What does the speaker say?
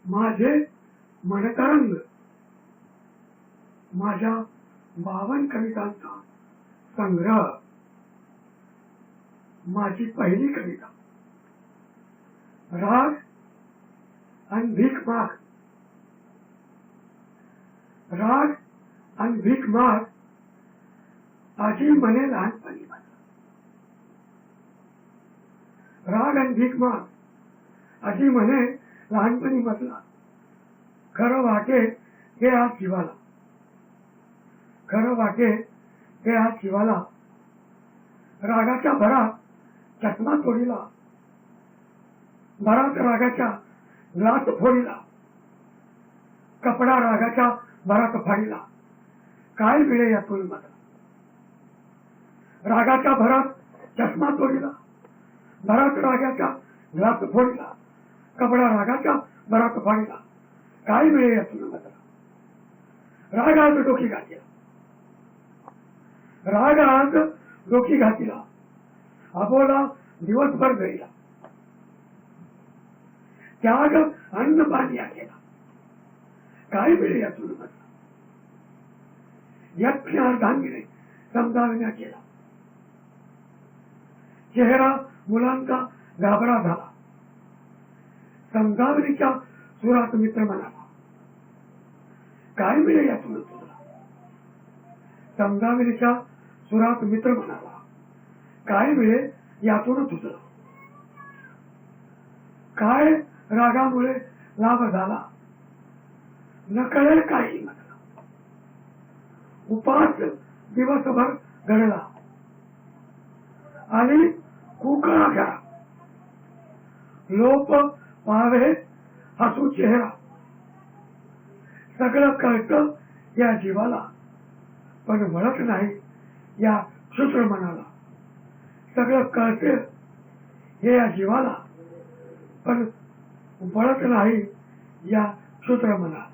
माझे मनतरंग, माझ्या 52 कवितांचा संग्रह, माझी पहिली कविता राग आणि भीक माग. राग आणि भीक माग आजी म्हणे लहानपणी मला. राग आणि भीक माग आजी म्हणे लहानपणी म्हटला. खरं वाटे हे आज जीवाला, खरं वाटे हे आज जीवाला. रागाच्या भरात चष्मा तोडीला, भरात रागाच्या ग्लास फोडीला, कपडा रागाच्या भरात फाडीला. काय मिळे यातून मला. रागाच्या भरात चष्मा तोडीला, भरात रागाच्या ग्लास फोडीला, कपडा रागाच्या भरात फाडीला. काय मिळे यातून मला. राग आज डोकी घातला, राग आज डोकी घातला, अबोला दिवसभर गईला. त्याग अन्न पाणी केला. काय मिळे यातून मला. यज्ञ अर्धांगिने समजावण्या केला. चेहरा मुलांचा घाबरा झाला. समजावणीच्या सुरात मित्र म्हणाला. काय मिळे यातून तुला. समजावणीच्या सुरात मित्र म्हणाला. काय मिळे यातून तुझं. काय रागामुळे लाभ झाला नकळे काही म्हटलं. उपास दिवसभर घडला आणि कुकळा घरा. लोप पावे हसू चेहरा. सगळं कळतं या जीवाला, पण वळत नाही या क्षुद्र मनाला. सगळं कळते हे या जीवाला, पण वळत नाही या क्षुद्र मनाला.